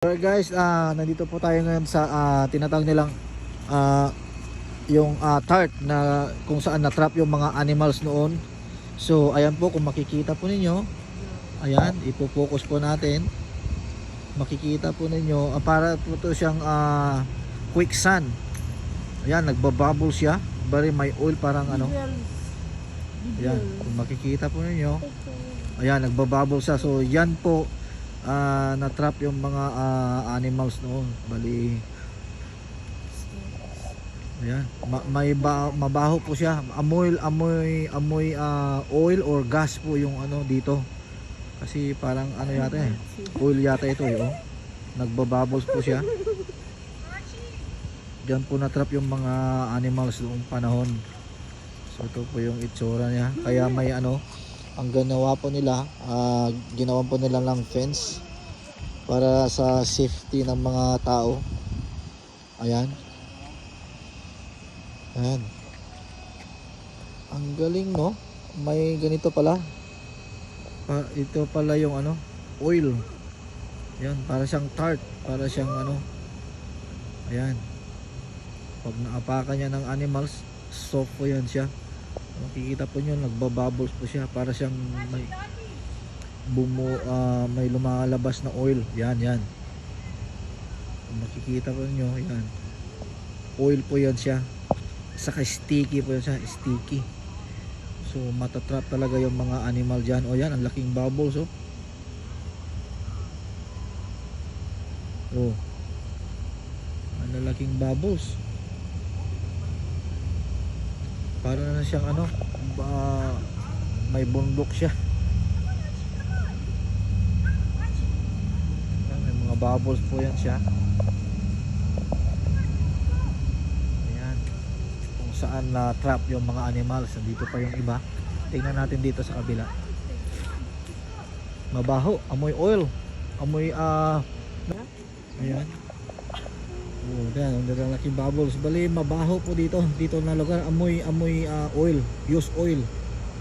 Alright guys, nandito po tayo ngayon sa tinatawag nilang yung tart na kung saan na-trap yung mga animals noon. So ayan po, kung makikita po ninyo, ayan, ipo-focus po natin. Makikita po ninyo, para po to siyang quicksand. Ayan, nagbabubble siya, bari may oil parang ano. Ayan, kung makikita po ninyo, ayan, nagbabubble siya. So yan po, na-trap yung mga animals noon. Bali, ayan, mabaho po siya. Amoy oil or gas po yung ano dito. Kasi parang ano yata oil yata ito oh. Nagbabubbles po siya. Diyan po na-trap yung mga animals noong panahon. So ito po yung itsura niya. Kaya may ano, ang ginawa po nila, ginawan po nila ng fence para sa safety ng mga tao. Ayan. Ayan. Ang galing, no? May ganito pala. Ito pala yung ano, oil. Ayan, para siyang tart, para siyang ano. Ayan. Pag naapakan niya ng animals, soft po yan siya. Makikita po nyo, nagbabubbles po siya, para siyang may lumalabas na oil. Yan. Kung makikita po nyo, yan, oil po yan siya. Saka sticky po yan siya, sticky. So matatrap talaga yung mga animal dyan. O yan, ang laking bubbles oh. Oh, ang laking bubbles. Para na siyang ano, may bundok siya. May mga bubbles po yan siya. Ayan, kung saan na trap yung mga animals. Nandito pa yung iba. Tingnan natin dito sa kabila. Mabaho, amoy oil, amoy ayan. Oh, yan, ang laking bubbles. Bali, mabaho po dito na lugar. Amoy oil, used oil.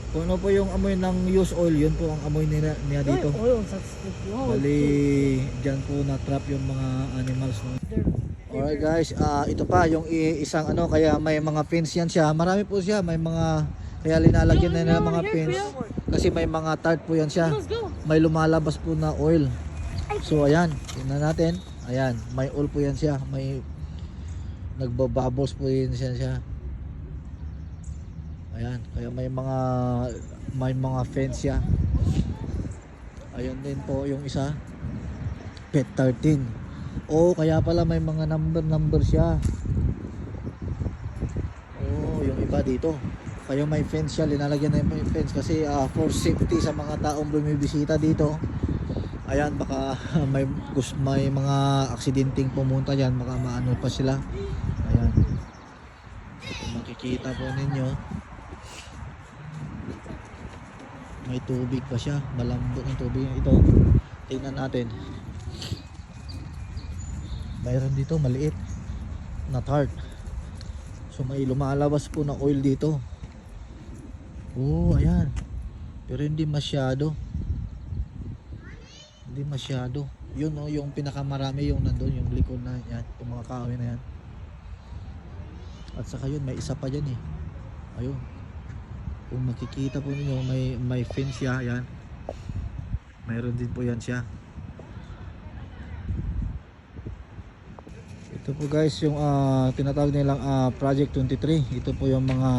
Kung ano po yung amoy ng used oil, yun po ang amoy niya dito. Bali, dyan po na-trap yung mga animals. Alright guys, ito pa yung isang ano, kaya may mga pins yan siya. Marami po siya, may mga, kaya linalagyan na nila mga pins. Kasi may mga tart po yan siya. May lumalabas po na oil. So ayan, tingnan natin. Ayan, may oil po yan siya. May nagbabubbles po yan siya. Ayan, kaya may mga fence siya. Ayun din po yung isa. Pet 13. Oh, kaya pala may mga number siya. Oh, yung iba dito. Kaya may fence siya, linalagyan na yung fence kasi for safety sa mga taong bumibisita dito. Ayan, baka may mga aksidenteng pumunta dyan, baka maano pa sila. Ayan, kung makikita po ninyo, may tubig pa siya, malambot ng tubig ito. Tingnan natin, mayroon dito maliit na tart. So may lumalabas po na oil dito. Oh, ayan, pero hindi masyado. Yun oh, yung pinakamarami yung nandun, yung likod na yan, yung mga kahoy na yan. At saka yun, may isa pa dyan eh. Ayun, kung makikita po ninyo, may fence siya. Yan, mayroon din po yan siya. Ito po guys yung tinatawag nilang Project 23. Ito po yung mga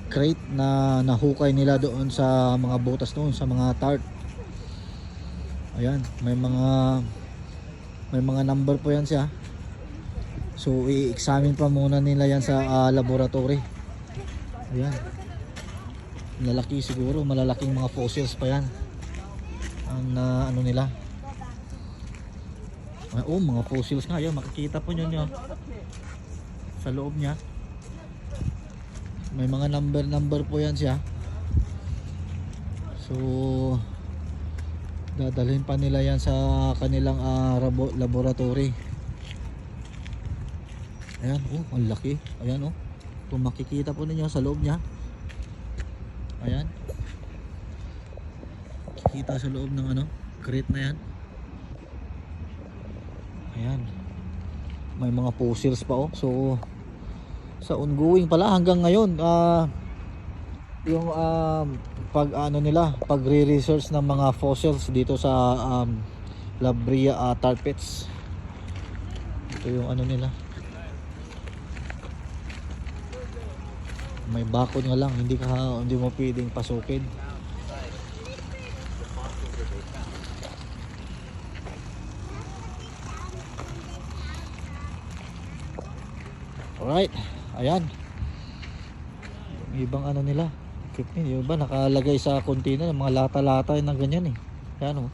crate na nahukay nila doon sa mga butas doon, sa mga tart. Ayan, may mga number po yan siya. So i-examine pa muna nila yan sa laboratory. Ayan, malalaki siguro, malalaking mga fossils pa yan ang ano nila. Oh, mga fossils nga. Ayan, makikita po nyo sa loob nya. May mga number po yan siya. So dadalhin pa nila yan sa kanilang laboratory. Ayan, oh, ang laki. Ayan, oh, kung makikita po ninyo sa loob nya. Ayan, makikita sa loob ng ano, crate na yan. Ayan. May mga fossils pa oh. So sa ongoing pala hanggang ngayon yung pag ano nila, pag re-research ng mga fossils dito sa La Brea tar pits. Ito yung ano nila. May bakod nga lang, hindi mo pwedeng pasukin. Alright, ayan. Yung ibang ano nila, yung iba nakalagay sa container, mga lata-lata na ganyan eh. Ayan oh.